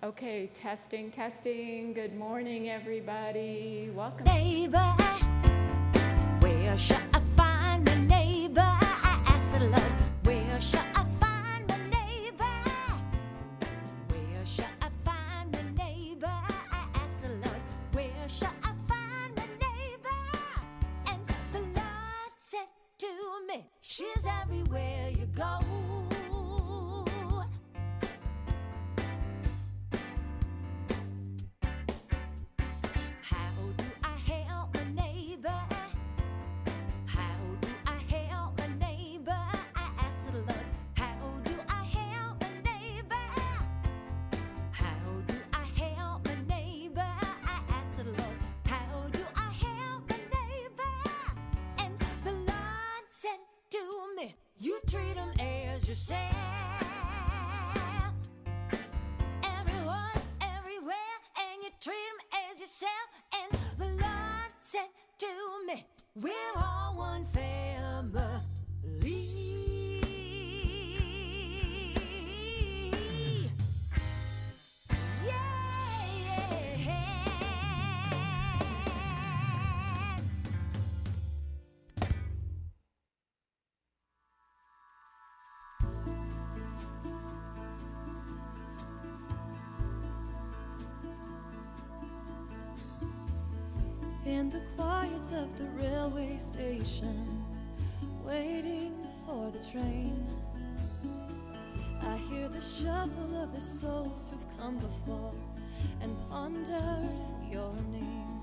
Okay, testing, testing. Good morning, everybody. Welcome. Neighbor, where shall I find my neighbor? I asked the Lord, where shall I find my neighbor? Where shall I find my neighbor? I asked the Lord, where shall I find my neighbor? And the Lord said to me, she's everywhere you go. You treat them as yourself. Everyone, everywhere, and you treat them as yourself. And the Lord said to me, we're all one family. In the quiet of the railway station, waiting for the train, I hear the shuffle of the souls who've come before and pondered your name.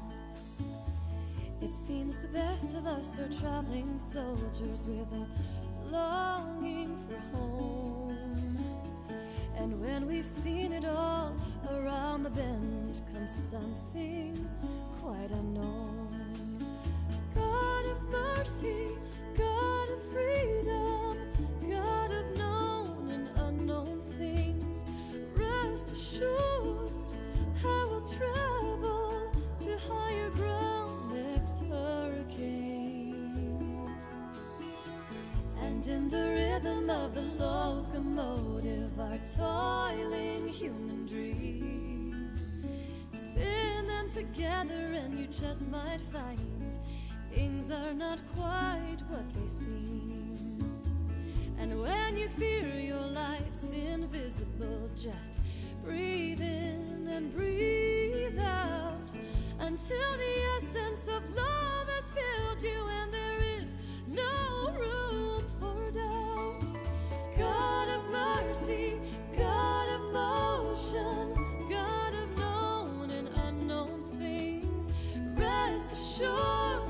It seems the best of us are traveling soldiers with a longing for home. And when we've seen it all, around the bend comes something quite unknown. God of mercy, God of freedom, God of known and unknown things, rest assured I will travel to higher ground next hurricane. And in the rhythm of the locomotive, our toiling human dreams, spin them together and you just might find things are not quite what they seem. And when you fear your life's invisible, just breathe in and breathe out until the essence of love has filled you and there is no room for doubt. God of mercy, God of motion, God of known and unknown things, rest assured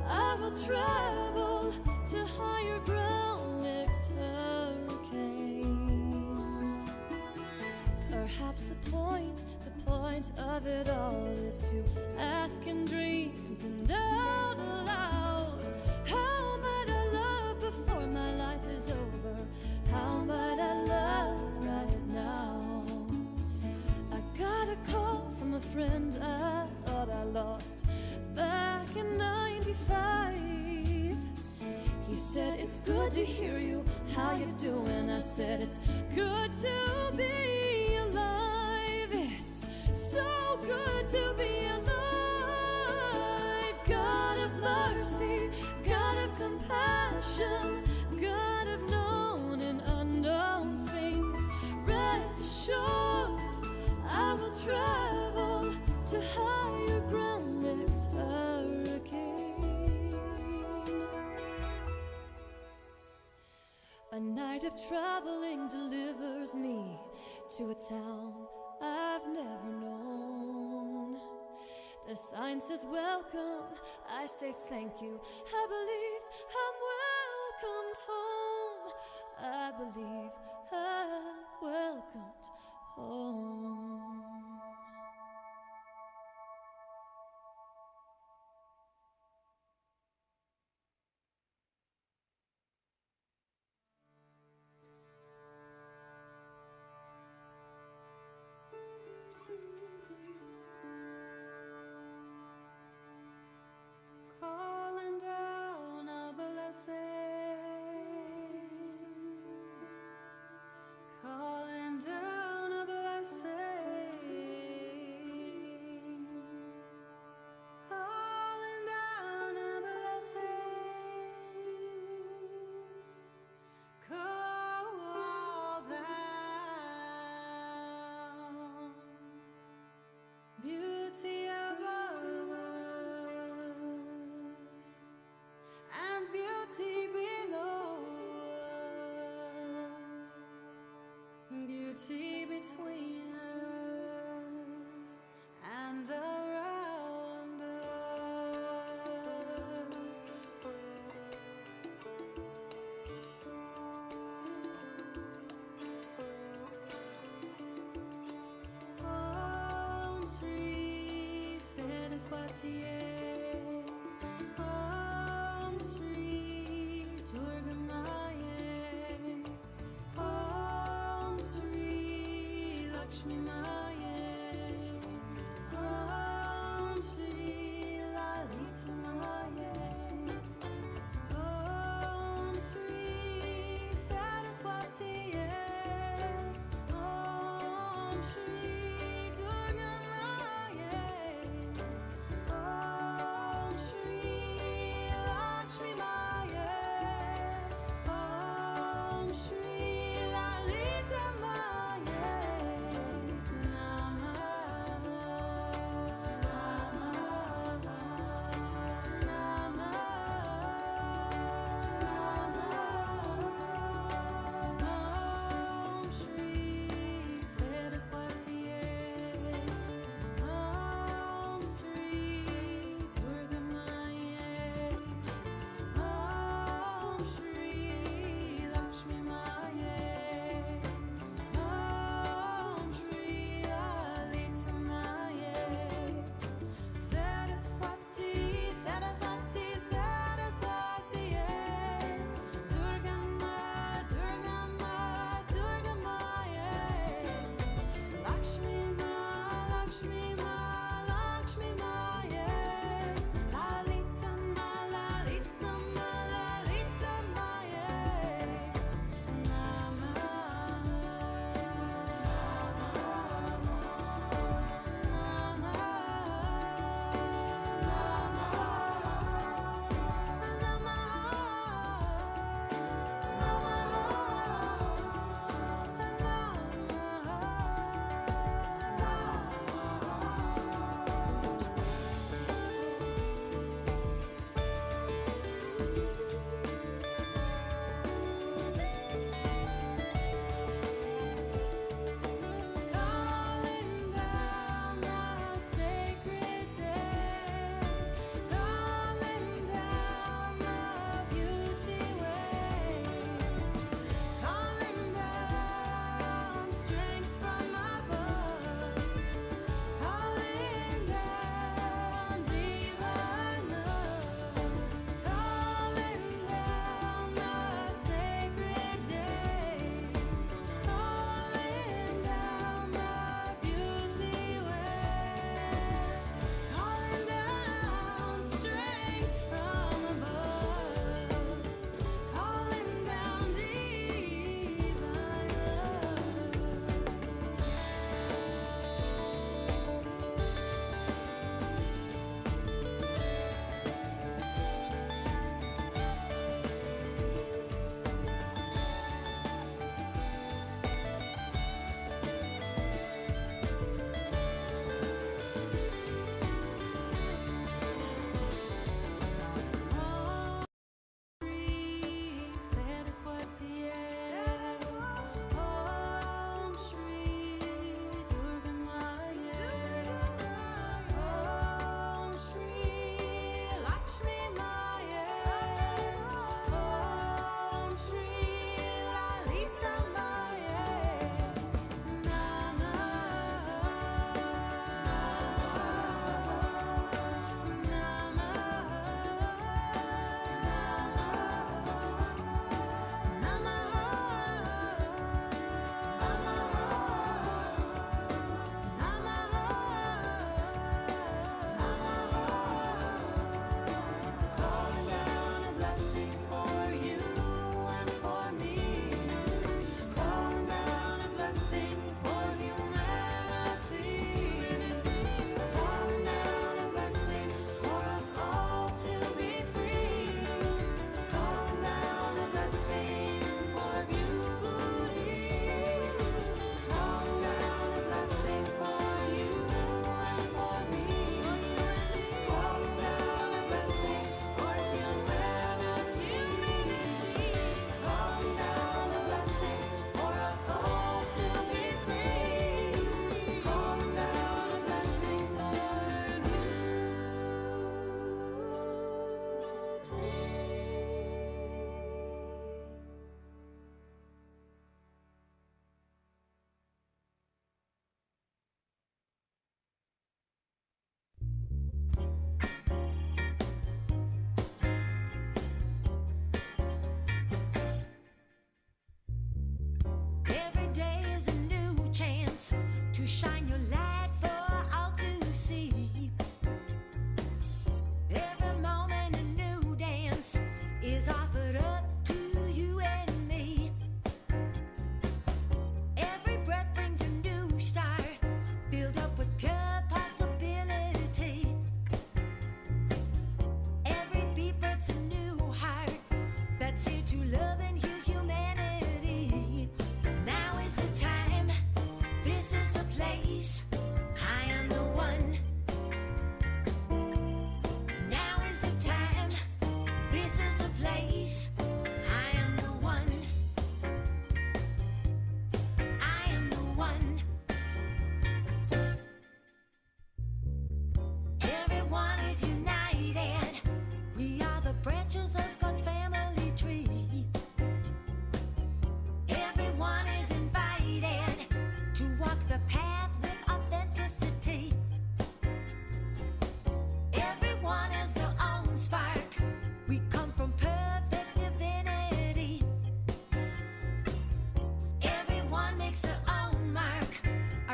I will travel to higher ground next hurricane. Perhaps the point of it all is to ask in dreams and out loud, how might I love before my life is over? How might I love right now? I got a call from a friend I thought I lost back in 95. He said, it's good to hear you, how you doing? I said, it's good to be alive. It's so good to be alive. God of mercy, God of compassion, God of known and unknown things, rest assured I will travel to higher ground next hurricane. A night of traveling delivers me to a town I've never known. The sign says welcome, I say thank you. I believe I'm welcomed home. I believe I'm welcomed home. Calling down a blessing unity between us and around us. Om Shri Saraswati Om Shri Durga Maya Om Shri Lakshmi Maya Om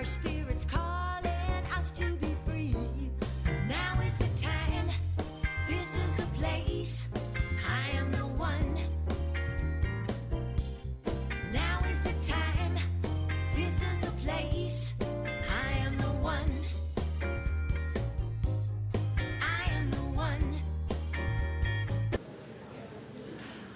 Our spirit's calling us to be free. Now is the time. This is the place. I am the one. Now is the time. This is the place. I am the one. I am the one.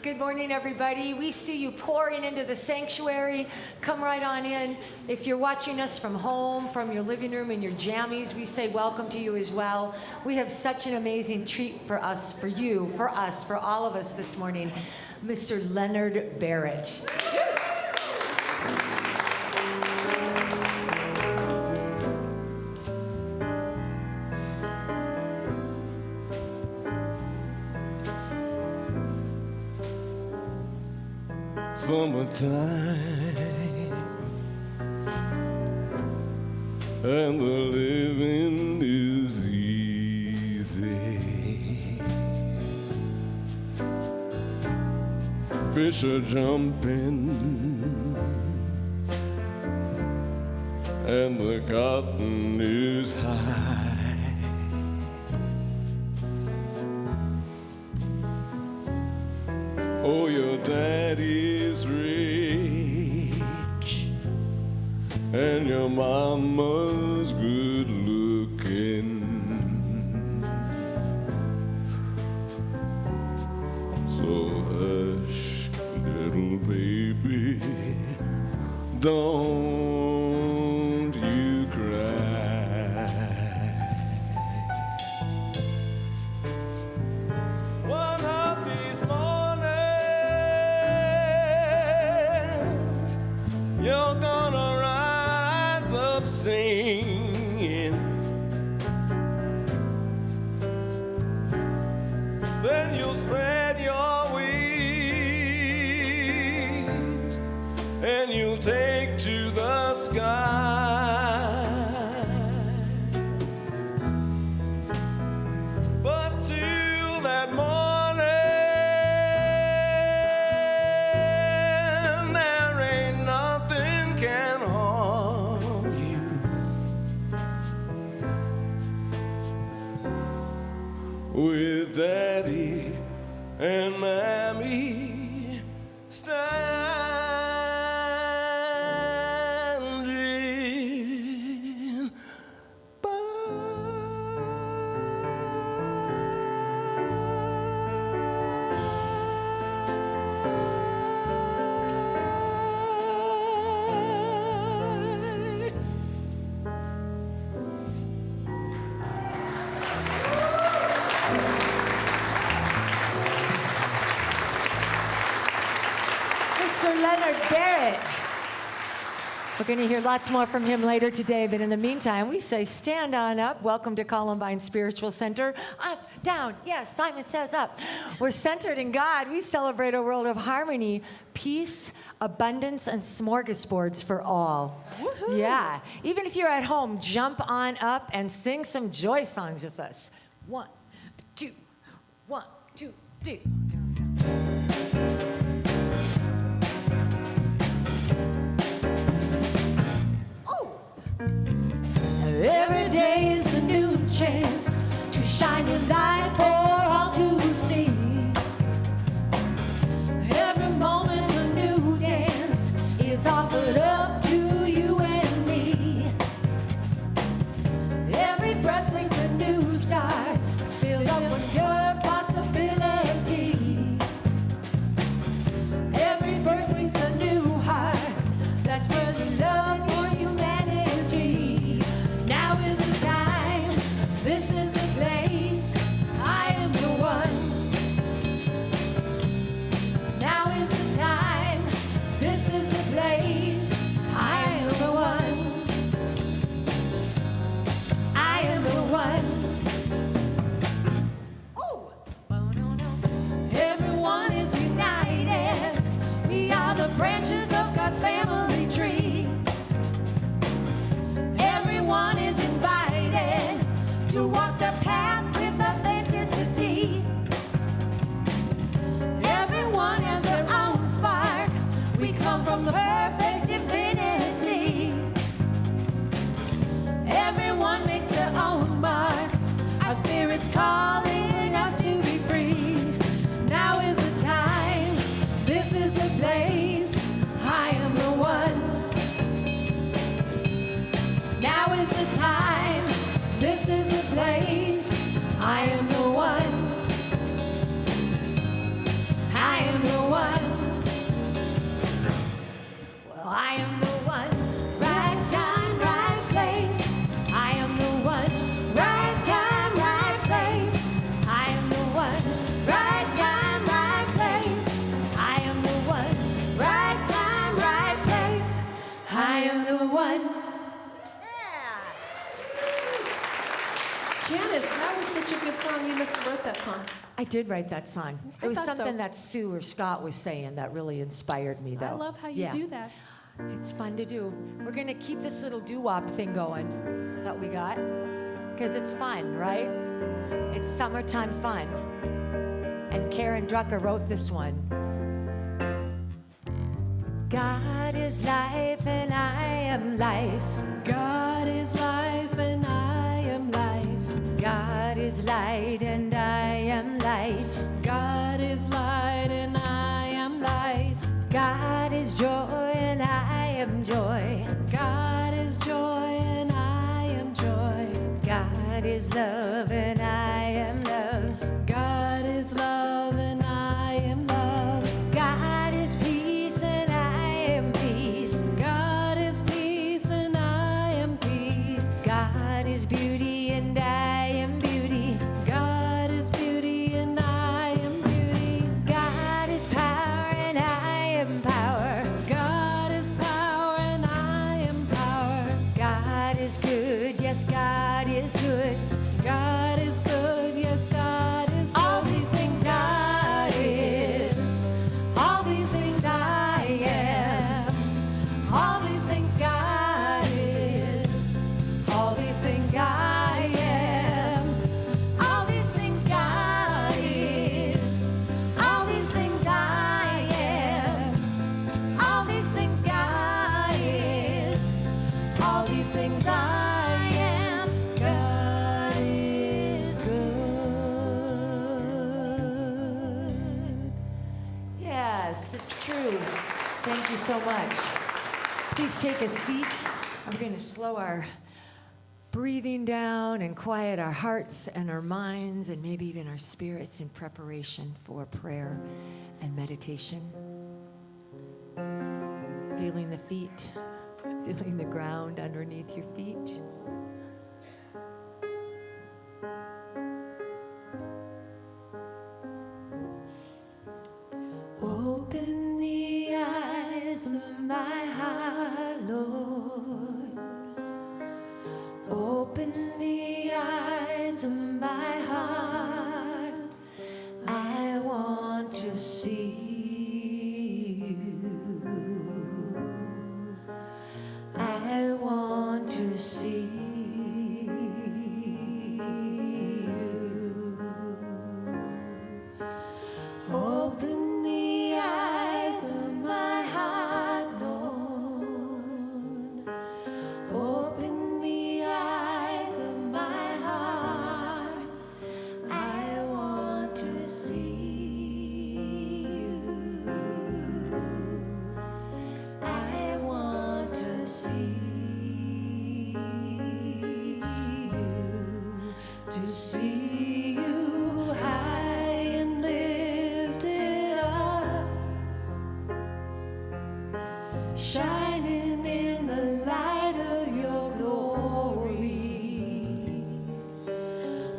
Good morning, everybody. We see you pouring into the sanctuary. Come right on in. If you're watching us from home, from your living room, in your jammies, we say welcome to you as well. We have such an amazing treat for us, for you, for us, for all of us this morning. Mr. Leonard Barrett. Summertime and the living is easy. Fish are jumping and the cotton is high. Oh, your daddy's rich and your mama's good looking. So hush, little baby, don't you cry. One of these mornings you're gonna rise up singing. Then you'll spread your wings and you'll take to the sky. But till that morning, there ain't nothing can harm you. With Daddy and Mammy standing by. Mr. Leonard Barrett. We're going to hear lots more from him later today, but in the meantime, we say stand on up. Welcome to Columbine Spiritual Center. Up, down, yes, Simon says up. We're centered in God. We celebrate a world of harmony, peace, abundance, and smorgasbords for all. Woohoo. Yeah, even if you're at home, jump on up and sing some joy songs with us. 1, 2, 1, 2, 3. Every day is a new chance to shine your light for all to see. Every moment's a new dance is offered up to you and me. Every breath brings a new start, filled up with your possibility. Every birth brings a new heart that spreads love for humanity. Now is the time, this is the place. I the one. Janice, that was such a good song. You must have wrote that song. I did write that song. It was thought so. something that Sue or Scott was saying that really inspired me, though. I love how you Yeah. do that. It's fun to do. We're going to keep this little doo-wop thing going that we got because it's fun, right? It's summertime fun. And Karen Drucker wrote this one. God is life and I am life. God is life and I am life. God is light and I am light. God is light and I am light. God is joy and I am joy. God is joy and I am joy. God is love and I am love. God is love and I am love. God is peace and I am peace. God is peace and I am peace. God is beauty and I am beauty. God is beauty and I am beauty. God is power and I am power. God is power and I am power. God is good, yes, God is good. God is good, yes, God is good. All these things God is. All these things I am. All these things God is. All these things I am. All these things God is. All these things I am. All these things God is. All these things I am. God is good. Yes, it's true. Thank you so much. Please take a seat. We're going to slow our breathing down and quiet our hearts and our minds and maybe even our spirits in preparation for prayer and meditation. Feeling the feet, feeling the ground underneath your feet. Open the eyes of my heart, Lord. Open the eyes of my heart. I want to see you. I want to see you. Open the eyes of my heart, Lord. Open the eyes of my heart. I want to see you. I want to see you. To see you high and lifted up, shining in the light of your glory.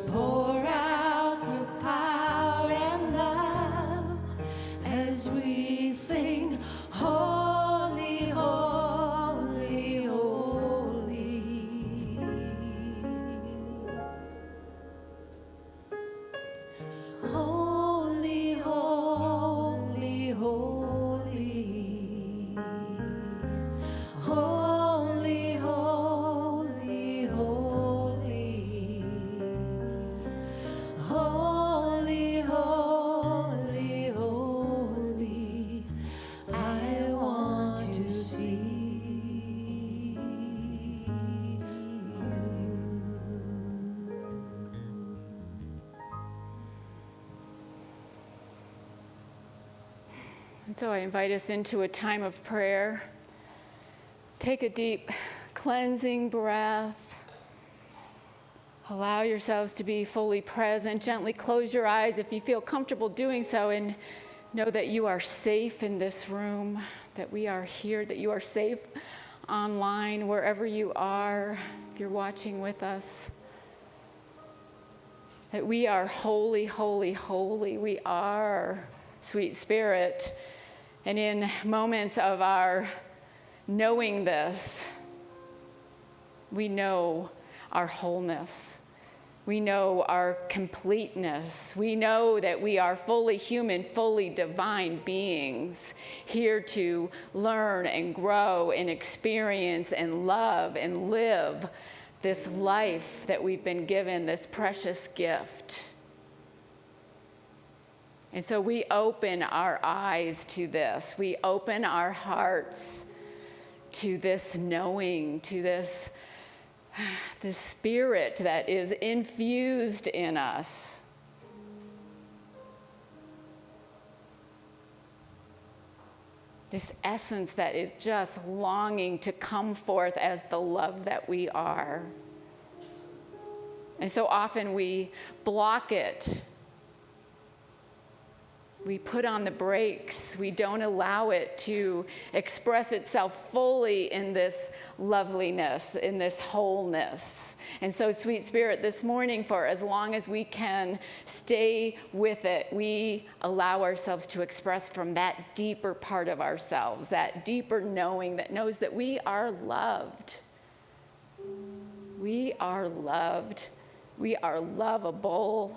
Pour out your power and love as we sing, holy, holy, holy. Holy, holy, holy. Holy, holy, holy. Holy, holy, holy. I want to see you. And so I invite us into a time of prayer. Take a deep cleansing breath. Allow yourselves to be fully present. Gently close your eyes if you feel comfortable doing so, and know that you are safe in this room, that we are here, that you are safe online, wherever you are, if you're watching with us. That we are holy, holy, holy. We are sweet spirit. And in moments of our knowing this, We know our wholeness. We know our completeness. We know that we are fully human, fully divine beings, here to learn and grow and experience and love and live this life that we've been given, this precious gift. And so we open our eyes to this. We open our hearts to this knowing, to this spirit that is infused in us. This essence that is just longing to come forth as the love that we are. And so often we block it. We put on the brakes. We don't allow it to express itself fully in this loveliness, in this wholeness. And so, Sweet Spirit, this morning, for as long as we can stay with it, we allow ourselves to express from that deeper part of ourselves, that deeper knowing that knows that we are loved. We are loved. We are lovable.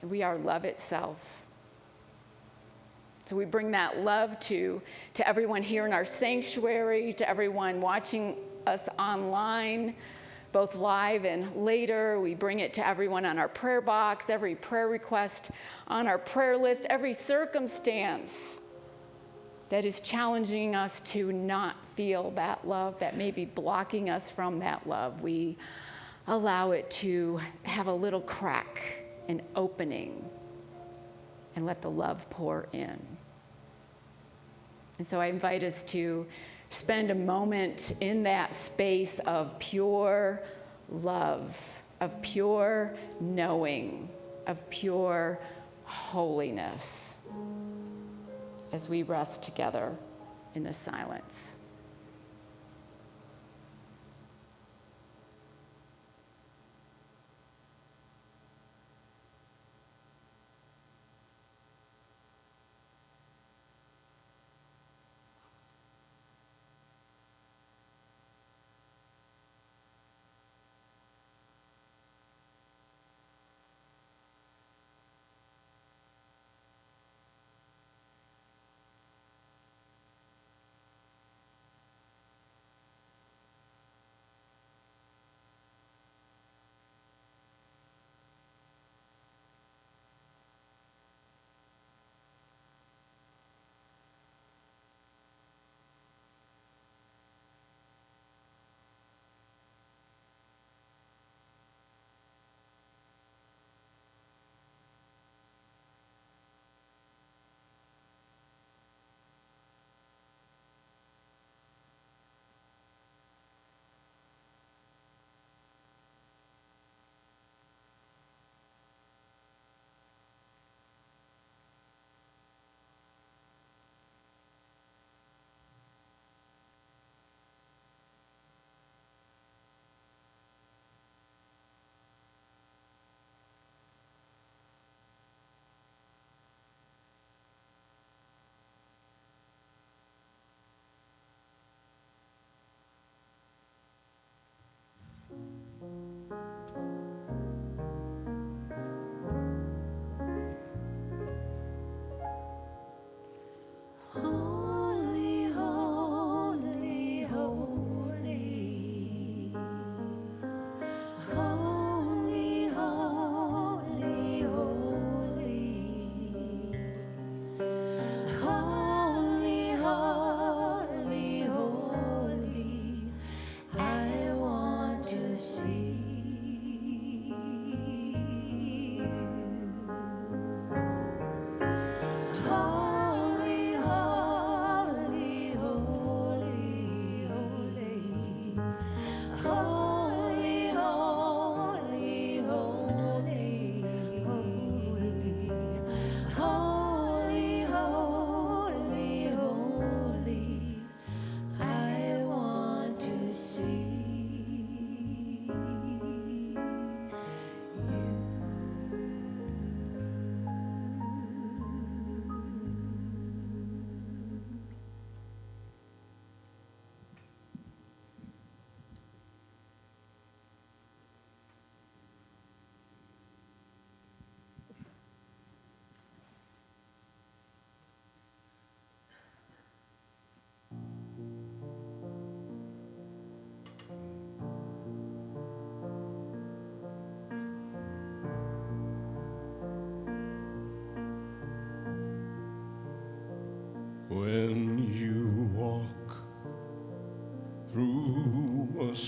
We are love itself. So we bring that love to everyone here in our sanctuary, to everyone watching us online, both live and later. We bring it to everyone on our prayer box, every prayer request on our prayer list, every circumstance that is challenging us to not feel that love, that may be blocking us from that love. We allow it to have a little crack, an opening, and let the love pour in. And so I invite us to spend a moment in that space of pure love, of pure knowing, of pure holiness, as we rest together in the silence.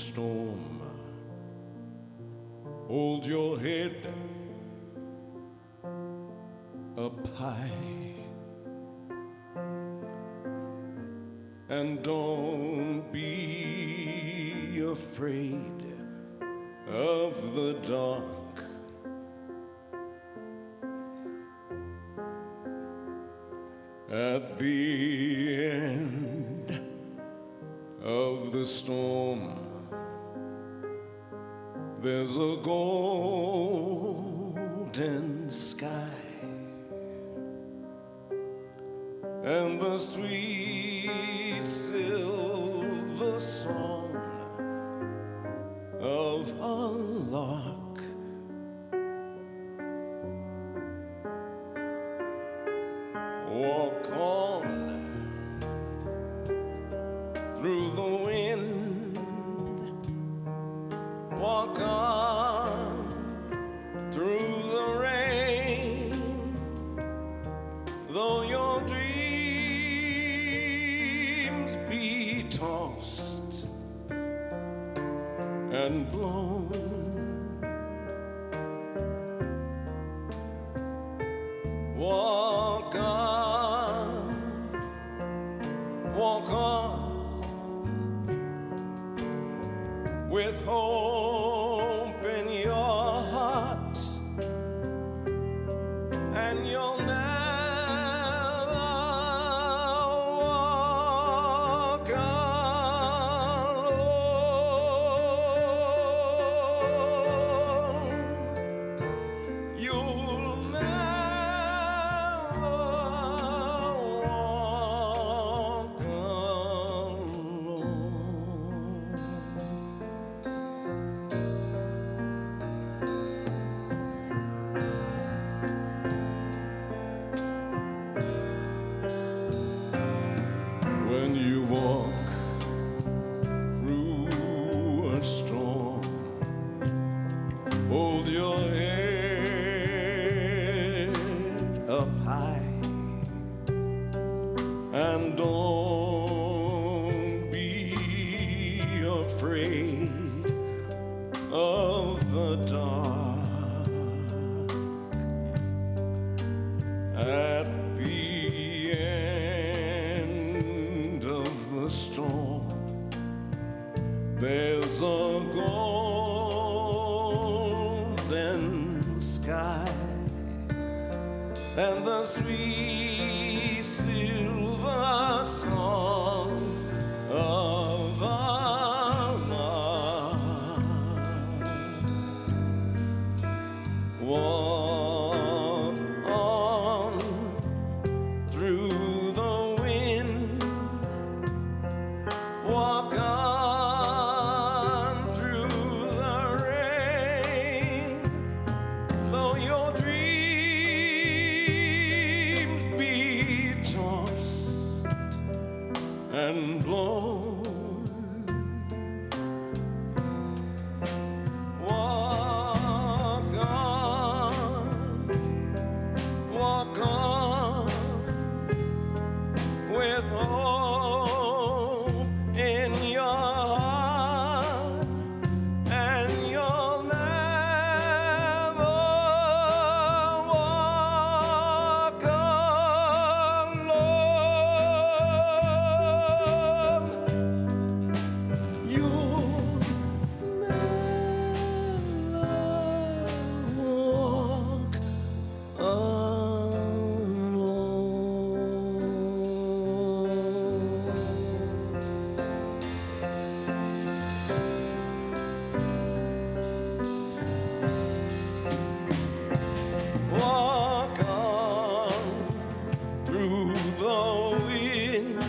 storm. Hold your head up high and don't be afraid of the dark. At the end of the storm, there's a golden sky and the sweet silver song of a lark. Walk on through the wind, walk on through the rain, though your dreams be tossed and blown. Walk on with hope in your heart, and you'll never walk alone. You'll never walk alone. When you walk through a storm, hold your head up high and don't be afraid of the dark. At the end of the storm, there's a golden sky and the sweet silver song of a lark. Walk on through the wind, walk on through the rain, though your dreams be tossed and blown. Walk on with hope in your heart, and you'll never walk alone. You'll never walk walk on through the wind,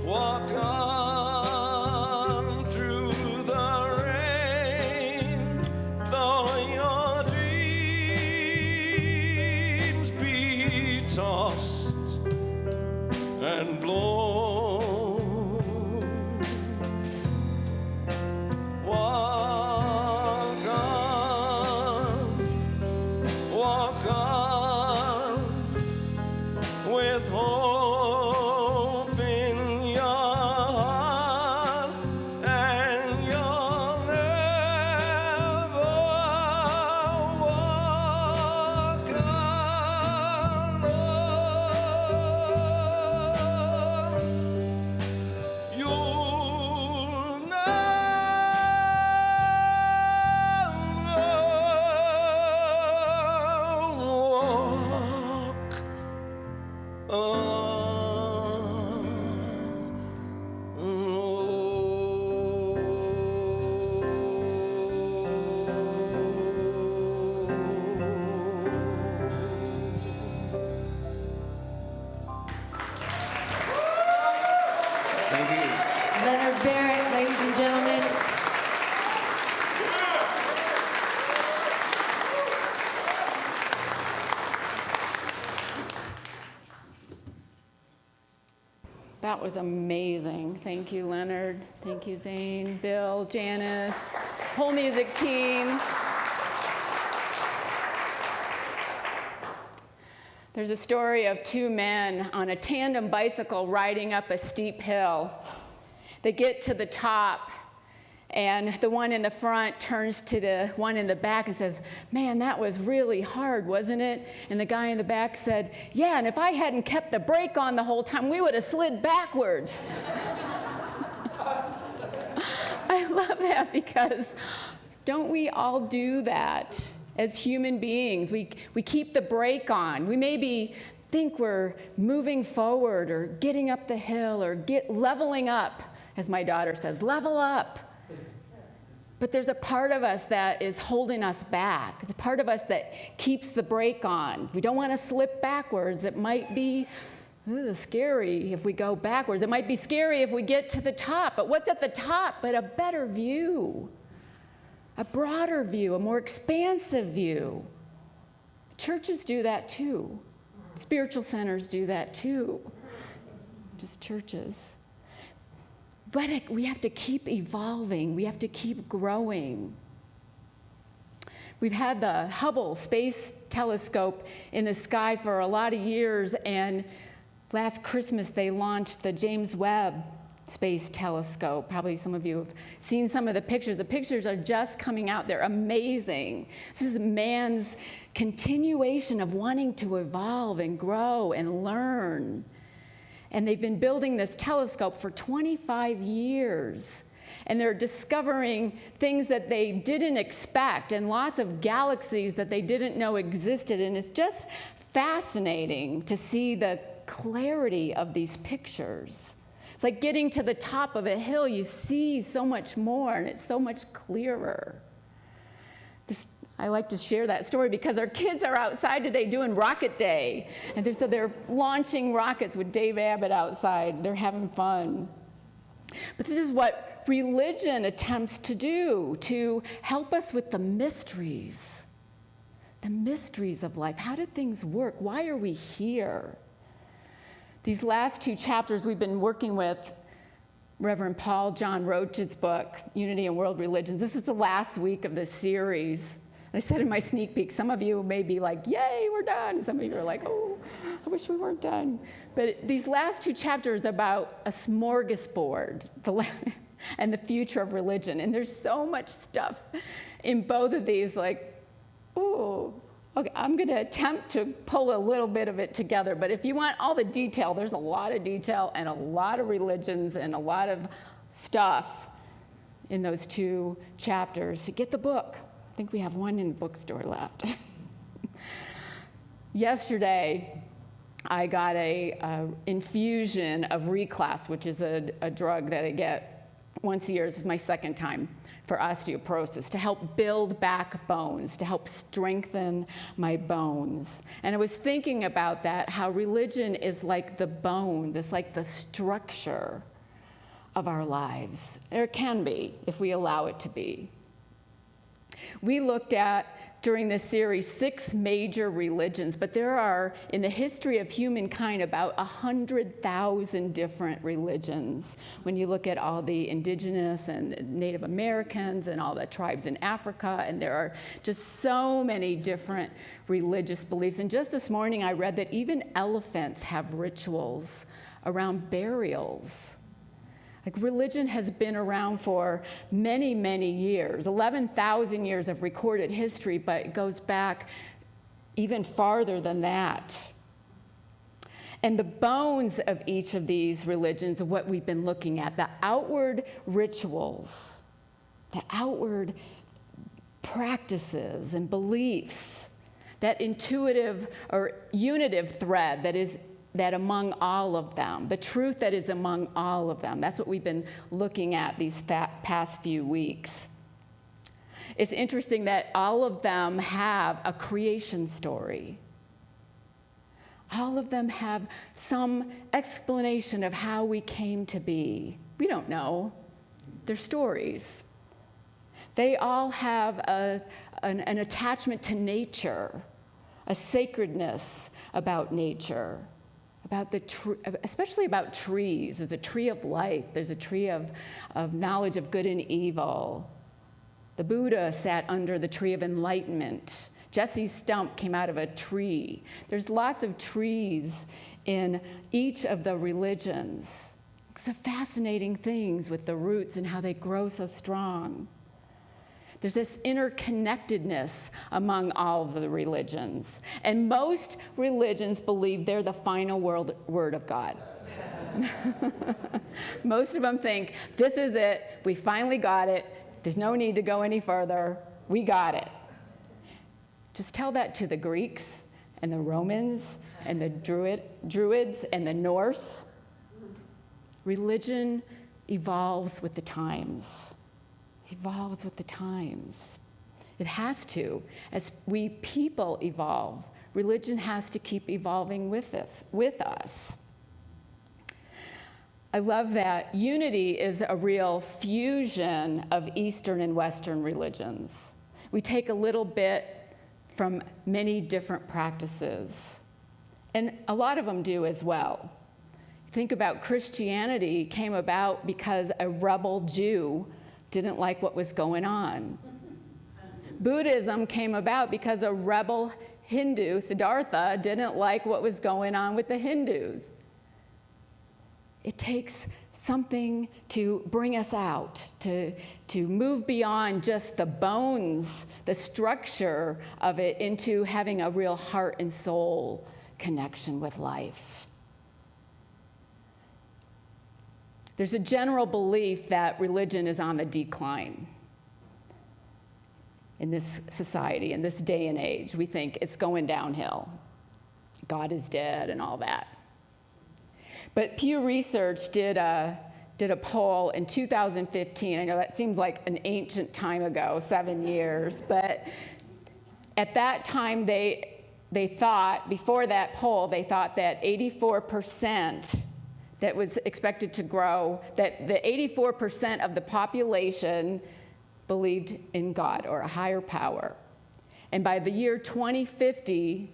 walk on through the rain, though your dreams be tossed and blown. Walk on with hope in your heart, and was amazing. Thank you, Leonard. Thank you, Zane, Bill, Janice, whole music team. There's a story of two men on a tandem bicycle riding up a steep hill. They get to the top, and the one in the front turns to the one in the back and says, "Man, that was really hard, wasn't it?" And the guy in the back said, "Yeah, and if I hadn't kept the brake on the whole time, we would have slid backwards." I love that because don't we all do that as human beings? We keep the brake on. We maybe think we're moving forward or getting up the hill or leveling up, as my daughter says, level up. But there's a part of us that is holding us back. The part of us that keeps the brake on. We don't want to slip backwards. It might be scary if we go backwards. It might be scary if we get to the top. But what's at the top but a better view? A broader view, a more expansive view. Churches do that too. Spiritual centers do that too. Just churches. But we have to keep evolving. We have to keep growing. We've had the Hubble Space Telescope in the sky for a lot of years, and last Christmas they launched the James Webb Space Telescope. Probably some of you have seen some of the pictures. The pictures are just coming out. They're amazing. This is man's continuation of wanting to evolve and grow and learn. And they've been building this telescope for 25 years. And they're discovering things that they didn't expect and lots of galaxies that they didn't know existed. And it's just fascinating to see the clarity of these pictures. It's like getting to the top of a hill. You see so much more, and it's so much clearer. I like to share that story because our kids are outside today doing Rocket Day. And so they're launching rockets with Dave Abbott outside. They're having fun. But this is what religion attempts to do, to help us with the mysteries of life. How do things work? Why are we here? These last two chapters we've been working with Reverend Paul John Roach's book, Unity and World Religions. This is the last week of this series. I said in my sneak peek, some of you may be like, yay, we're done. Some of you are like, oh, I wish we weren't done. But these last two chapters are about a smorgasbord and the future of religion. And there's so much stuff in both of these, like, oh, okay, I'm going to attempt to pull a little bit of it together. But if you want all the detail, there's a lot of detail and a lot of religions and a lot of stuff in those two chapters. So get the book. I think we have one in the bookstore left. Yesterday, I got a infusion of Reclass, which is a drug that I get once a year. This is my second time for osteoporosis, to help build back bones, to help strengthen my bones. And I was thinking about that, how religion is like the bones, it's like the structure of our lives. Or it can be, if we allow it to be. We looked at, during this series, 6 major religions, but there are, in the history of humankind, about 100,000 different religions. When you look at all the indigenous and Native Americans and all the tribes in Africa, and there are just so many different religious beliefs. And just this morning, I read that even elephants have rituals around burials. Like, religion has been around for many, many years, 11,000 years of recorded history, but it goes back even farther than that. And the bones of each of these religions are what we've been looking at, the outward rituals, the outward practices and beliefs, that intuitive or unitive thread that among all of them, the truth that is among all of them. That's what we've been looking at these past few weeks. It's interesting that all of them have a creation story. All of them have some explanation of how we came to be. We don't know. They're stories. They all have an attachment to nature, a sacredness about nature, about especially about trees. There's a tree of life. There's a tree of knowledge of good and evil. The Buddha sat under the tree of enlightenment. Jesse's stump came out of a tree. There's lots of trees in each of the religions. It's a fascinating things with the roots and how they grow so strong. There's this interconnectedness among all of the religions. And most religions believe they're the final word of God. Most of them think, this is it, we finally got it, there's no need to go any further, we got it. Just tell that to the Greeks and the Romans and the Druids and the Norse. Religion evolves with the times. Evolves with the times. It has to. As we people evolve, religion has to keep evolving with us. I love that unity is a real fusion of Eastern and Western religions. We take a little bit from many different practices, and a lot of them do as well. Think about Christianity came about because a rebel Jew didn't like what was going on. Buddhism came about because a rebel Hindu, Siddhartha, didn't like what was going on with the Hindus. It takes something to bring us out, to move beyond just the bones, the structure of it, into having a real heart and soul connection with life. There's a general belief that religion is on the decline in this society, in this day and age. We think it's going downhill. God is dead and all that. But Pew Research did a poll in 2015. I know that seems like an ancient time ago, 7 years, but at that time they thought, before that poll, they thought that 84% that was expected to grow, that the 84% of the population believed in God or a higher power. And by the year 2050,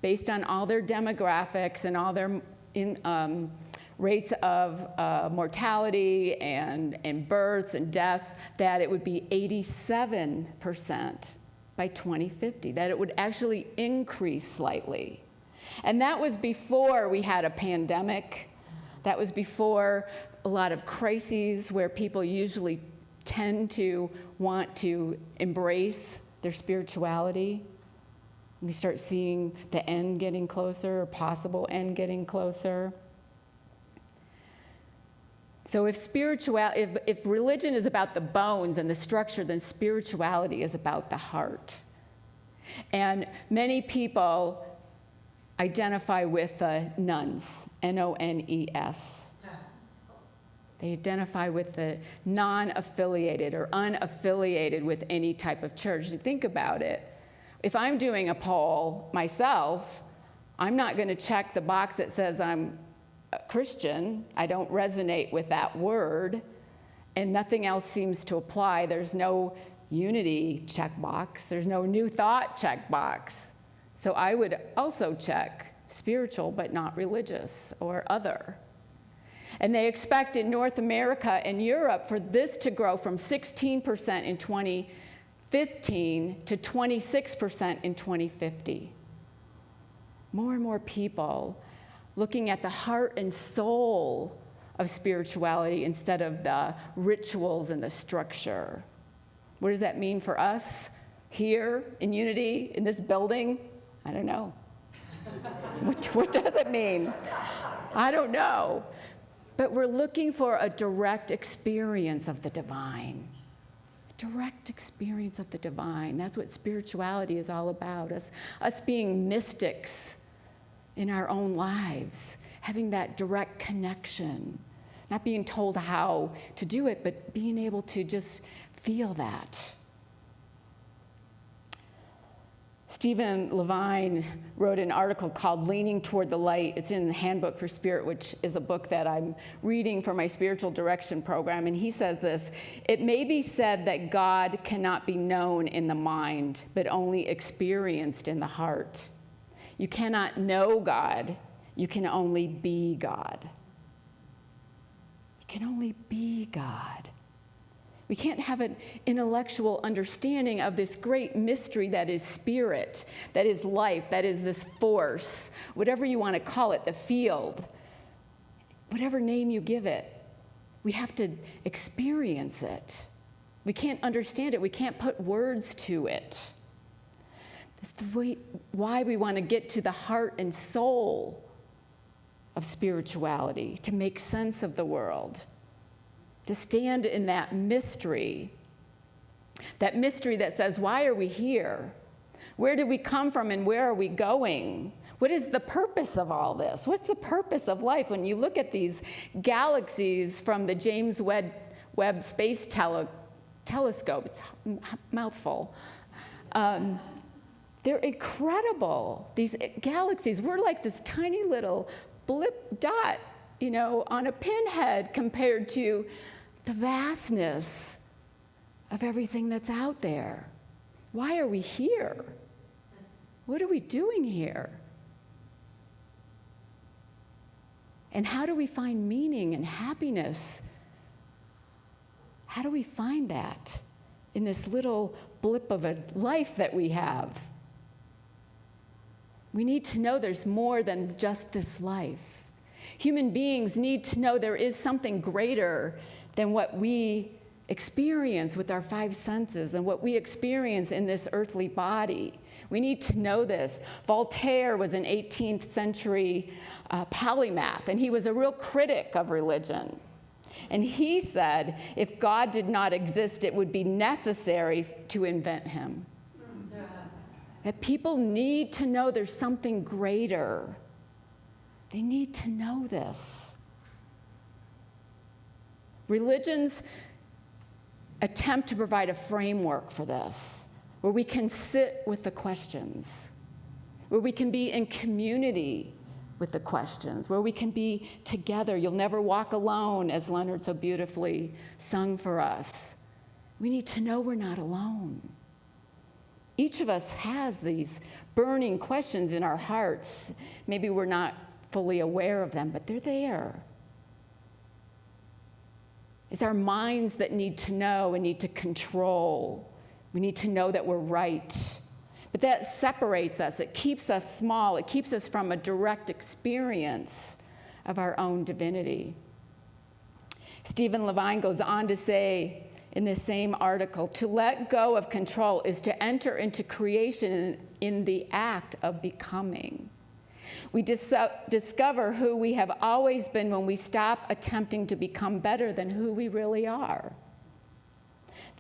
based on all their demographics and all their rates of mortality and births and deaths, that it would be 87% by 2050, that it would actually increase slightly. And that was before we had a pandemic. That was before a lot of crises where people usually tend to want to embrace their spirituality. We start seeing the end getting closer, or possible end getting closer. So if religion is about the bones and the structure, then spirituality is about the heart. And many people identify with the nuns, N-O-N-E-S. They identify with the non-affiliated or unaffiliated with any type of church. You think about it. If I'm doing a poll myself, I'm not going to check the box that says I'm a Christian. I don't resonate with that word, and nothing else seems to apply. There's no unity checkbox. There's no new thought checkbox. So I would also check spiritual but not religious or other. And they expect in North America and Europe for this to grow from 16% in 2015 to 26% in 2050. More and more people looking at the heart and soul of spirituality instead of the rituals and the structure. What does that mean for us here in Unity, in this building? I don't know. What does it mean? I don't know. But we're looking for a direct experience of the divine. Direct experience of the divine. That's what spirituality is all about. Us being mystics in our own lives, having that direct connection, not being told how to do it, but being able to just feel that. Stephen Levine wrote an article called Leaning Toward the Light. It's in the Handbook for Spirit, which is a book that I'm reading for my spiritual direction program. And he says this: "It may be said that God cannot be known in the mind, but only experienced in the heart. You cannot know God. You can only be God. You can only be God. We can't have an intellectual understanding of this great mystery that is spirit, that is life, that is this force, whatever you want to call it, the field, whatever name you give it. We have to experience it. We can't understand it. We can't put words to it. That's why we want to get to the heart and soul of spirituality, to make sense of the world, to stand in that mystery that says, why are we here? Where did we come from and where are we going? What is the purpose of all this? What's the purpose of life? When you look at these galaxies from the James Webb Space Telescope, it's a mouthful, they're incredible. These galaxies, we're like this tiny little blip dot, on a pinhead compared to the vastness of everything that's out there. Why are we here? What are we doing here? And how do we find meaning and happiness? How do we find that in this little blip of a life that we have? We need to know there's more than just this life. Human beings need to know there is something greater than what we experience with our five senses and what we experience in this earthly body. We need to know this. Voltaire was an 18th century polymath, and he was a real critic of religion. And he said, if God did not exist, it would be necessary to invent him. That people need to know there's something greater. They need to know this. Religions attempt to provide a framework for this, where we can sit with the questions, where we can be in community with the questions, where we can be together. You'll never walk alone, as Leonard so beautifully sung for us. We need to know we're not alone. Each of us has these burning questions in our hearts. Maybe we're not fully aware of them, but they're there. It's our minds that need to know and need to control. We need to know that we're right. But that separates us. It keeps us small. It keeps us from a direct experience of our own divinity. Stephen Levine goes on to say in this same article, to let go of control is to enter into creation in the act of becoming. We discover who we have always been when we stop attempting to become better than who we really are.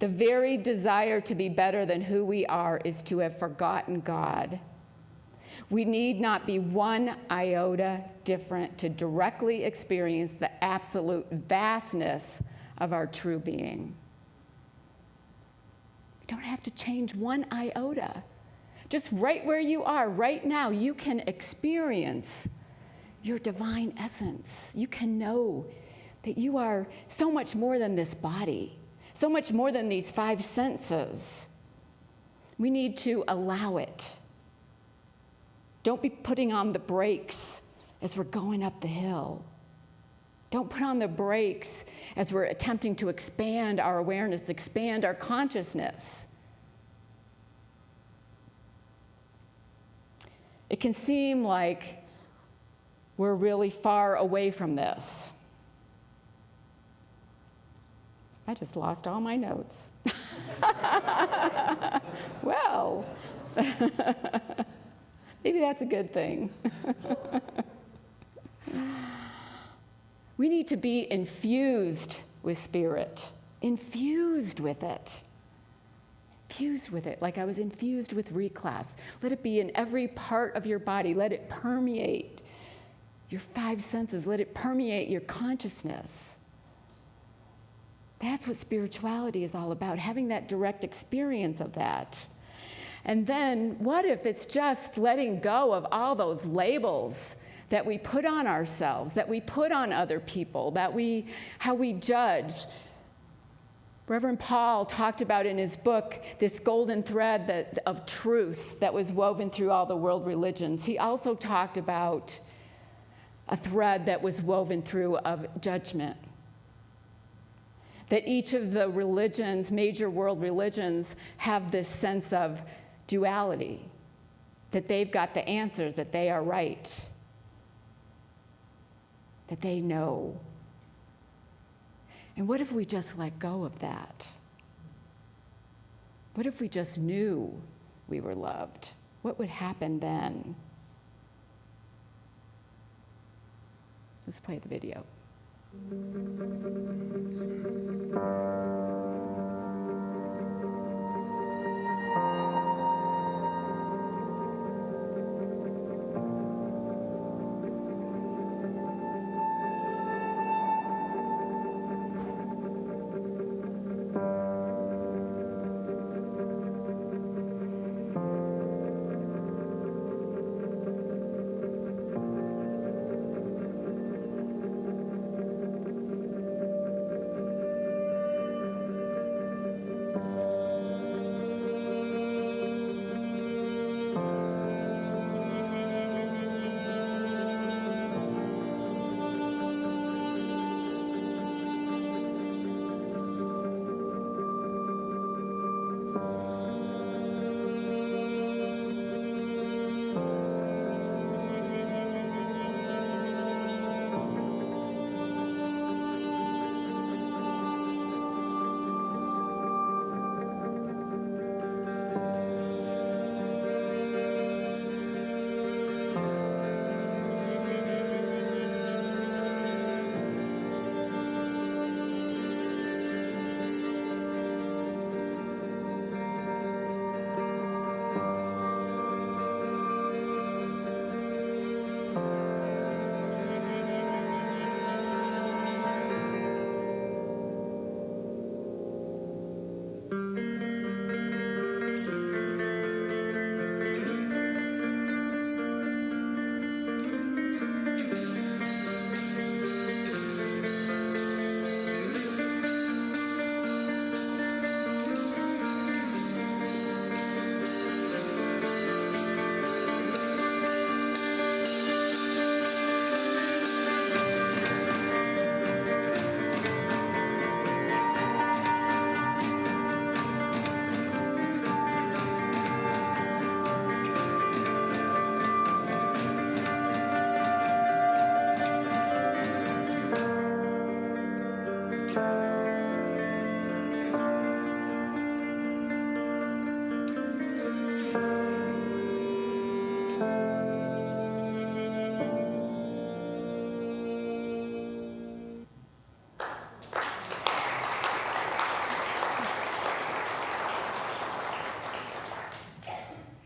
The very desire to be better than who we are is to have forgotten God. We need not be one iota different to directly experience the absolute vastness of our true being. You don't have to change one iota. Just right where you are, right now, you can experience your divine essence. You can know that you are so much more than this body, so much more than these five senses. We need to allow it. Don't be putting on the brakes as we're going up the hill. Don't put on the brakes as we're attempting to expand our awareness, expand our consciousness. It can seem like we're really far away from this. I just lost all my notes. Well, maybe that's a good thing. We need to be infused with spirit, infused with it. Infused with it, like I was infused with reclass. Let it be in every part of your body. Let it permeate your five senses. Let it permeate your consciousness. That's what spirituality is all about, having that direct experience of that. And then what if it's just letting go of all those labels that we put on ourselves, that we put on other people, how we judge. Reverend Paul talked about in his book this golden thread of truth that was woven through all the world religions. He also talked about a thread that was woven through of judgment. That each of the religions, major world religions, have this sense of duality, that they've got the answers, that they are right, that they know. And what if we just let go of that? What if we just knew we were loved? What would happen then? Let's play the video.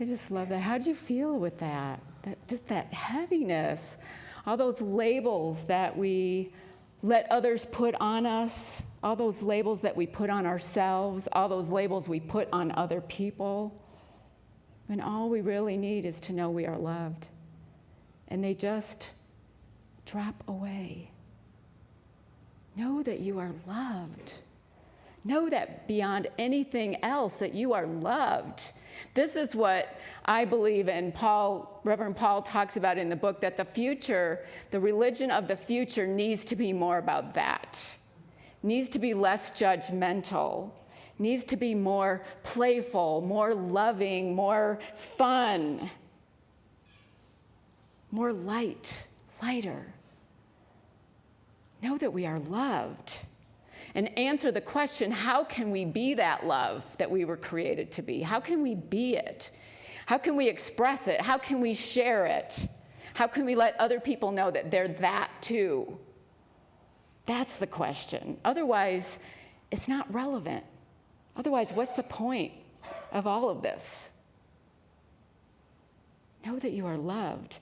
I just love that. How'd you feel with that? Just that heaviness, all those labels that we let others put on us, all those labels that we put on ourselves, all those labels we put on other people, when all we really need is to know we are loved. And they just drop away. Know that you are loved. Know that beyond anything else that you are loved. This is what I believe, and Reverend Paul talks about in the book, that the future, the religion of the future needs to be more about that. Needs to be less judgmental. Needs to be more playful, more loving, more fun, more lighter. Know that we are loved. And answer the question, how can we be that love that we were created to be? How can we be it? How can we express it? How can we share it? How can we let other people know that they're that too? That's the question. Otherwise, it's not relevant. Otherwise, what's the point of all of this? Know that you are loved.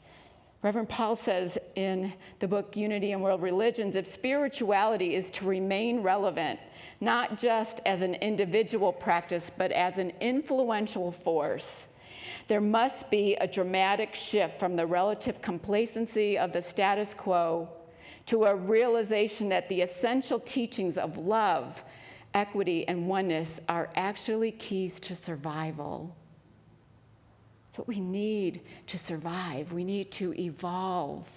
Reverend Paul says in the book Unity and World Religions, if spirituality is to remain relevant, not just as an individual practice, but as an influential force, there must be a dramatic shift from the relative complacency of the status quo to a realization that the essential teachings of love, equity, and oneness are actually keys to survival. It's what we need to survive. We need to evolve,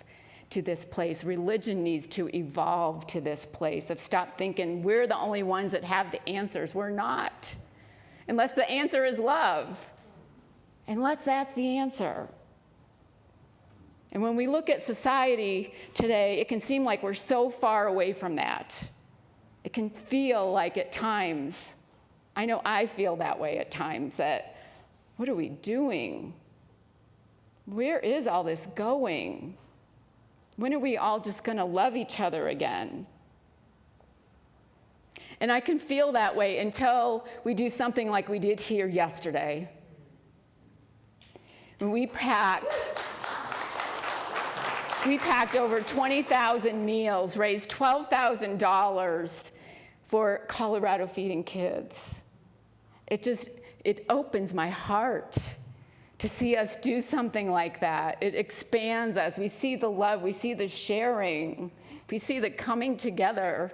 to this place. Religion needs to evolve to this place of stop thinking we're the only ones that have the answers. We're not. Unless the answer is love. Unless that's the answer. And when we look at society today, it can seem like we're so far away from that. It can feel like at times, I know I feel that way at times, that what are we doing? Where is all this going? When are we all just going to love each other again? And I can feel that way until we do something like we did here yesterday. When we packed over 20,000 meals, raised $12,000 for Colorado Feeding Kids. It opens my heart to see us do something like that. It expands us. We see the love, we see the sharing, we see the coming together.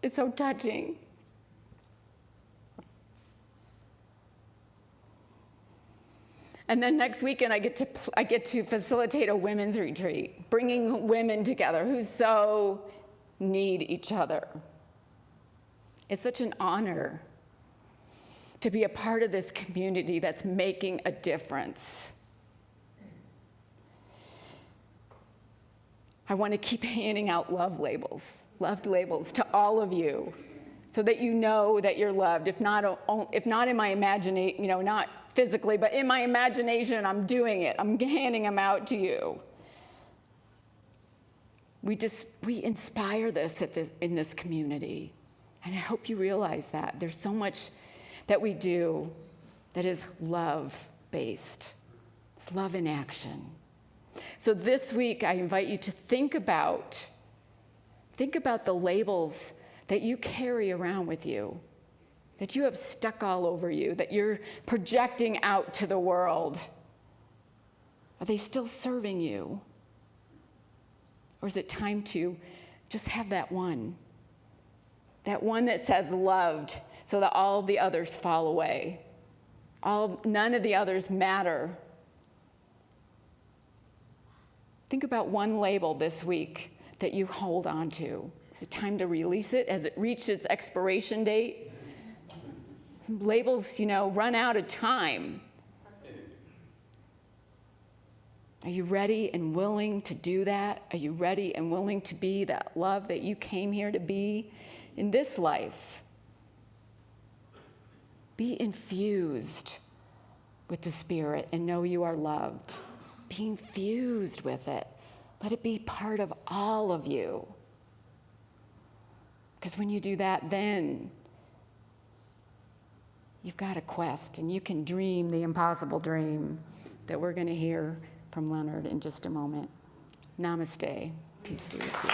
It's so touching. And then next weekend, I get to facilitate a women's retreat, bringing women together who so need each other. It's such an honor to be a part of this community that's making a difference. I want to keep handing out loved labels to all of you, so that you know that you're loved. If not in my imagination, not physically, but in my imagination, I'm doing it. I'm handing them out to you. We inspire this in this community. And I hope you realize that. There's so much that we do that is love-based. It's love in action. So this week, I invite you to think about the labels that you carry around with you, that you have stuck all over you, that you're projecting out to the world. Are they still serving you? Or is it time to just have that one that says loved, so that all the others fall away? None of the others matter. Think about one label this week that you hold on to. Is it time to release it? Has it reached its expiration date? Some labels, run out of time. Are you ready and willing to do that? Are you ready and willing to be that love that you came here to be in this life? Be infused with the Spirit and know you are loved. Be infused with it. Let it be part of all of you. Because when you do that, then you've got a quest, and you can dream the impossible dream that we're going to hear from Leonard in just a moment. Namaste. Peace be with you.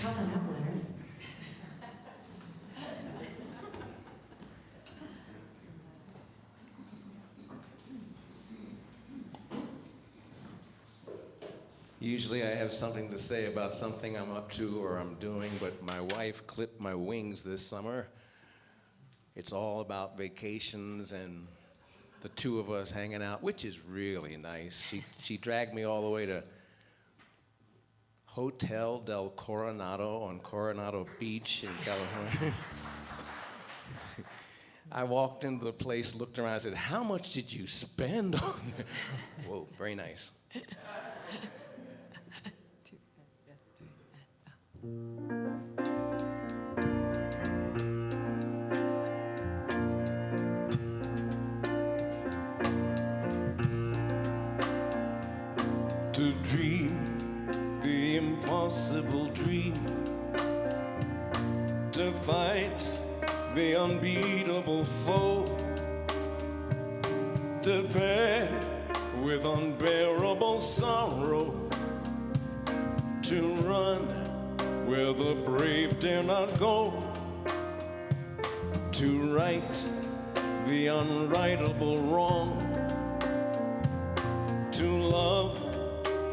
Come on up, Leonard. Usually I have something to say about something I'm up to or I'm doing, but my wife clipped my wings this summer. It's all about vacations and the two of us hanging out, which is really nice. She dragged me all the way to Hotel del Coronado on Coronado Beach in California. I walked into the place, looked around, I said, "How much did you spend on it?" Whoa, very nice. To dream the impossible dream, to fight the unbeatable foe, to bear with unbearable sorrow, to run where the brave dare not go, to right the unrightable wrong, to love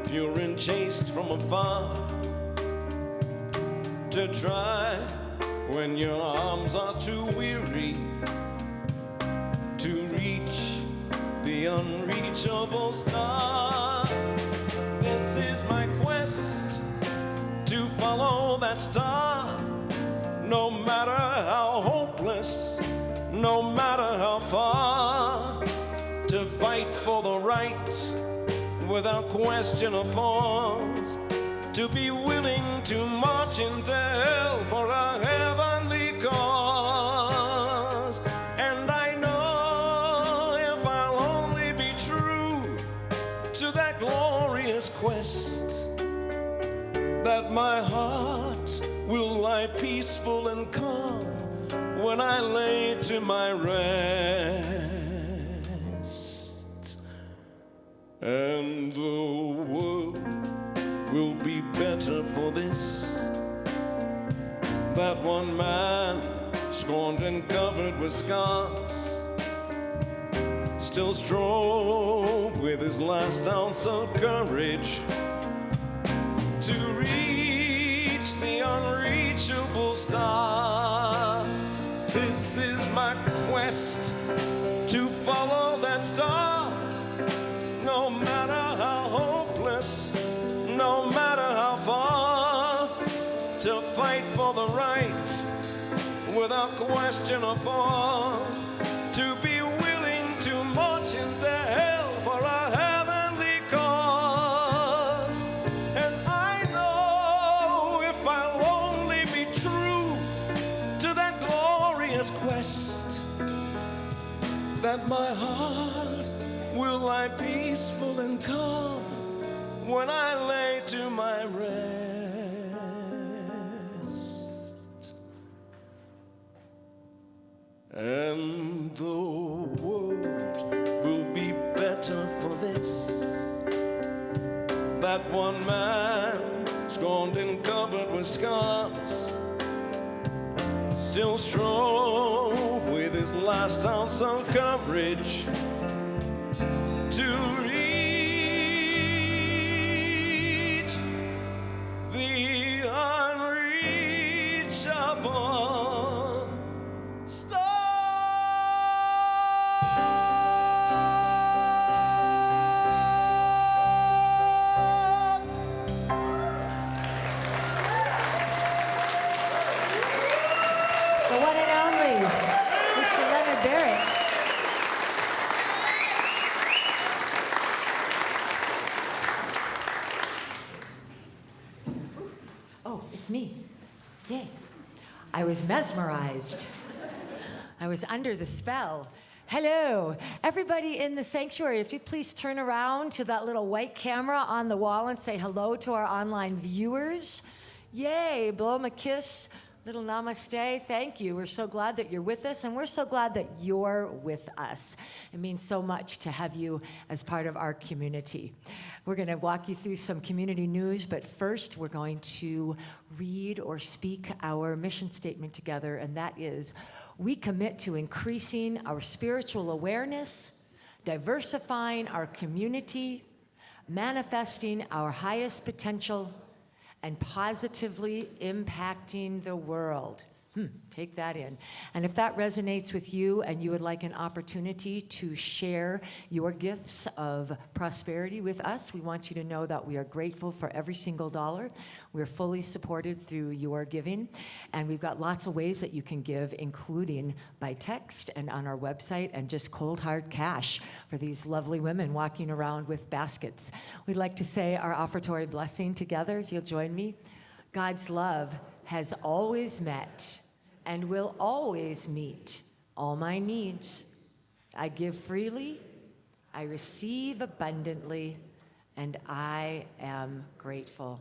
pure and chaste from afar, to try when your arms are too weary to reach the unreachable star. This is my quest to follow that star, no matter how hopeless, no matter how far, to fight for the right without question or pause, to be willing to march into hell for a heavenly cause. And I know if I'll only be true to that glorious quest, that my heart will lie peaceful and calm when I lay to my rest. And the world will be better for this, that one man scorned and covered with scars still strove with his last ounce of courage to reach the unreachable star. This is my quest to follow that star, no matter how hopeless, no matter how far, to fight for the right without question or pause, to be willing to march into hell for a heavenly cause. And I know if I'll only be true to that glorious quest, that my heart will lie peaceful and calm when I lay to my rest. And the world will be better for this, that one man scorned and covered with scars still strove with his last ounce of courage to reach the unreachable star. The one and only, Mr. Leonard Barrett. Oh, it's me. Yay. I was mesmerized. I was under the spell. Hello, everybody in the sanctuary. If you'd please turn around to that little white camera on the wall and say hello to our online viewers. Yay, blow them a kiss. Little namaste. Thank you. We're so glad that you're with us, and we're so glad that you're with us. It means so much to have you as part of our community. We're going to walk you through some community news, but first we're going to read or speak our mission statement together, and that is, we commit to increasing our spiritual awareness, diversifying our community, manifesting our highest potential, and positively impacting the world. Take that in. And if that resonates with you and you would like an opportunity to share your gifts of prosperity with us, we want you to know that we are grateful for every single dollar. We're fully supported through your giving, and we've got lots of ways that you can give, including by text and on our website, and just cold hard cash for these lovely women walking around with baskets. We'd like to say our offertory blessing together, if you'll join me. God's love has always met and will always meet all my needs. I give freely, I receive abundantly, and I am grateful.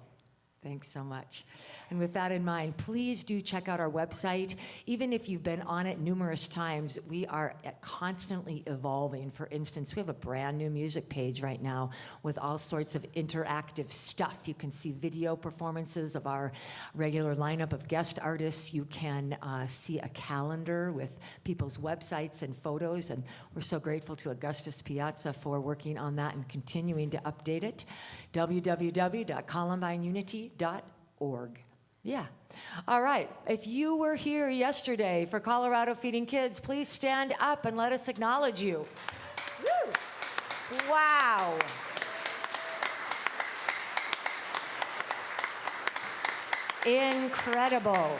Thanks so much. And with that in mind, please do check out our website. Even if you've been on it numerous times, we are constantly evolving. For instance, we have a brand new music page right now with all sorts of interactive stuff. You can see video performances of our regular lineup of guest artists. You can see a calendar with people's websites and photos, and we're so grateful to Augustus Piazza for working on that and continuing to update it. www.columbineunity.org. Yeah. All right. If you were here yesterday for Colorado Feeding Kids, please stand up and let us acknowledge you. Woo! Wow. Incredible.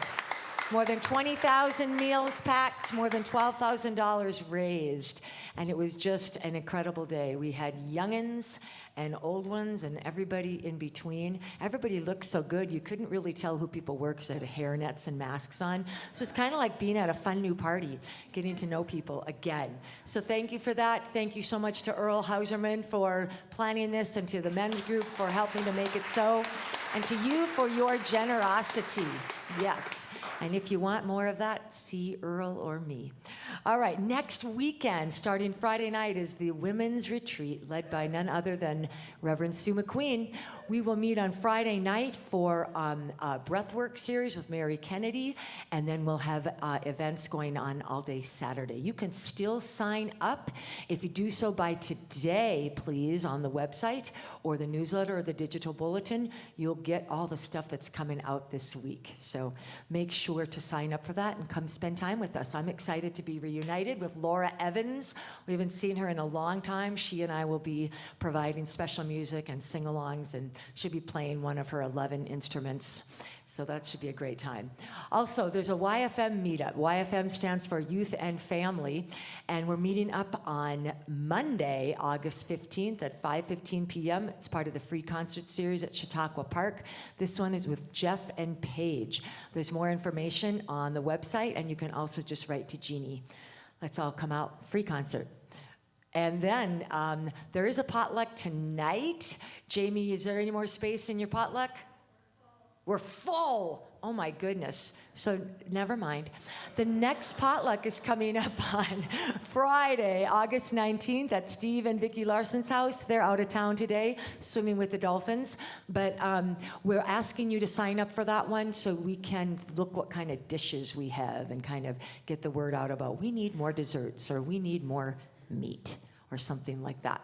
More than 20,000 meals packed, more than $12,000 raised. And it was just an incredible day. We had youngins and old ones and everybody in between. Everybody looked so good, you couldn't really tell who people were because they had hairnets and masks on. So it's kind of like being at a fun new party, getting to know people again. So thank you for that. Thank you so much to Earl Hauserman for planning this and to the men's group for helping to make it so. And to you for your generosity. Yes. And if you want more of that, see Earl or me. All right, next weekend, starting Friday night, is the Women's Retreat, led by none other than Reverend Sue McQueen. We will meet on Friday night for a breathwork series with Mary Kennedy, and then we'll have events going on all day Saturday. You can still sign up. If you do so by today, please, on the website or the newsletter or the digital bulletin, you'll get all the stuff that's coming out this week. So make sure to sign up for that and come spend time with us. I'm excited to be reunited with Laura Evans. We haven't seen her in a long time. She and I will be providing special music and sing-alongs, and she'll be playing one of her 11 instruments. So that should be a great time. Also, there's a YFM meetup. YFM stands for Youth and Family, and we're meeting up on Monday, August 15th at 5:15 p.m. It's part of the free concert series at Chautauqua Park. This one is with Jeff and Paige. There's more information on the website, and you can also just write to Jeannie. Let's all come out. Free concert. And then there is a potluck tonight. Jamie, is there any more space in your potluck? We're full. Oh my goodness. So never mind. The next potluck is coming up on Friday, August 19th at Steve and Vicki Larson's house. They're out of town today, swimming with the dolphins. But we're asking you to sign up for that one so we can look what kind of dishes we have and kind of get the word out about we need more desserts or we need more meat or something like that.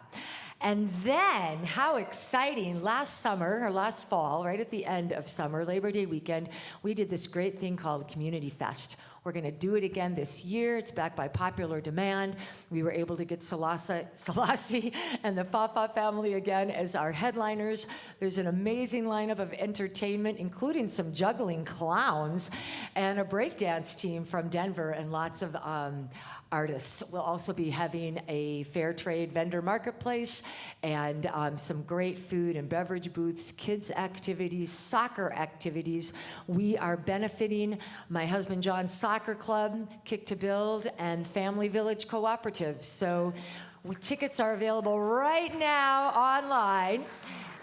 And then, how exciting, last summer, or last fall, right at the end of summer, Labor Day weekend, we did this great thing called Community Fest. We're going to do it again this year. It's back by popular demand. We were able to get Selassie and the Fafa family again as our headliners. There's an amazing lineup of entertainment, including some juggling clowns and a breakdance team from Denver and lots of artists. We'll also be having a fair trade vendor marketplace and some great food and beverage booths, kids activities, soccer activities. We are benefiting my husband John's soccer club, Kick to Build, and Family Village Cooperative. So tickets are available right now online.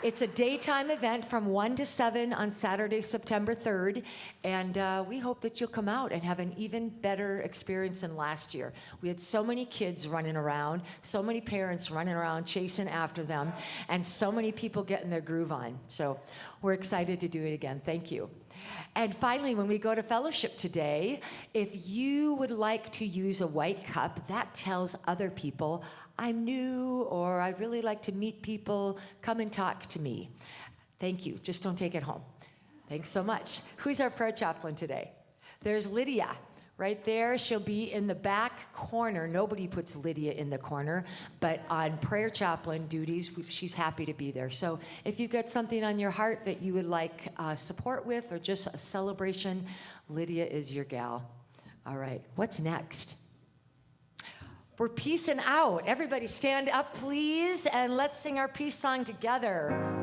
It's a daytime event from 1 to 7 on Saturday, September 3rd, and we hope that you'll come out and have an even better experience than last year. We had so many kids running around, so many parents running around chasing after them, and so many people getting their groove on. So we're excited to do it again. Thank you. And finally, when we go to fellowship today, if you would like to use a white cup, that tells other people, I'm new, or I'd really like to meet people, come and talk to me. Thank you. Just don't take it home. Thanks so much. Who's our prayer chaplain today? There's Lydia. Right there, she'll be in the back corner. Nobody puts Lydia in the corner, but on prayer chaplain duties, she's happy to be there. So if you've got something on your heart that you would like support with or just a celebration, Lydia is your gal. All right, what's next? We're peacing out. Everybody stand up, please, and let's sing our peace song together.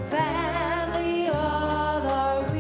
Family all around.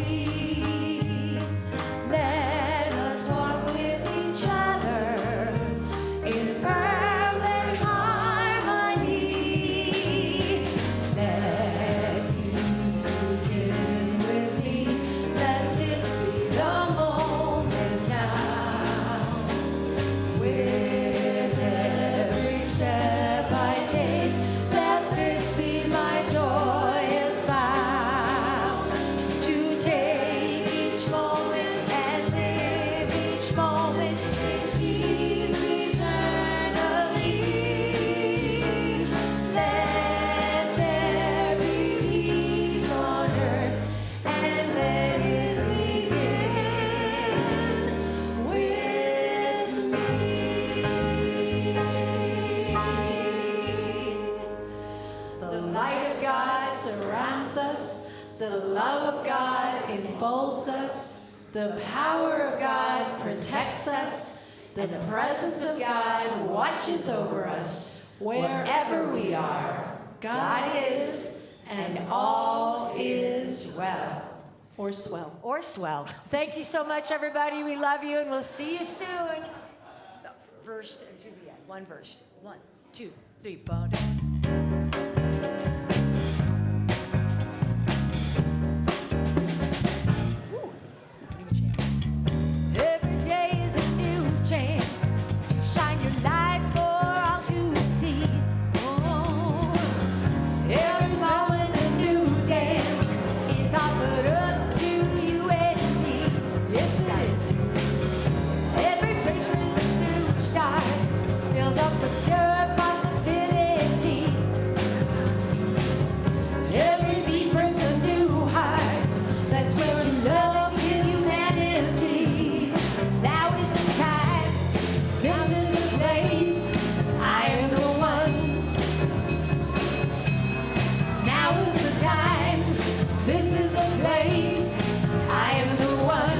The light of God surrounds us. The love of God enfolds us. The power of God protects us. The presence of God watches over us wherever we are. God is, and all is well. Or swell. Or swell. Thank you so much, everybody. We love you, and we'll see you soon. Verse to the end. One verse. 1, 2, 3. Every day is a new chance to shine your light for all to see. Every moment's a new dance is offered up to you and me. Yes, it is. Every breaker is a new start, filled up with pure possibility. Every beat brings a new heart that's where to love in humanity. Now is the time, this is the place, I am the one. Now is the time, this is the place, I am the one.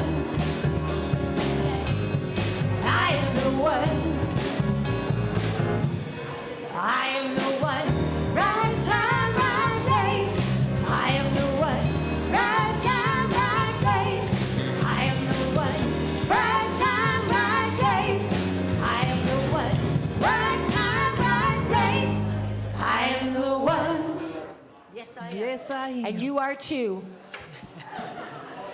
I am the one. I am the one. Right time, right place. I am the one. Right time, right place. I am the one. Right time, right place. I am the one. Right time, right place. I am the one. Yes, I am. Yes, I am. And you are too.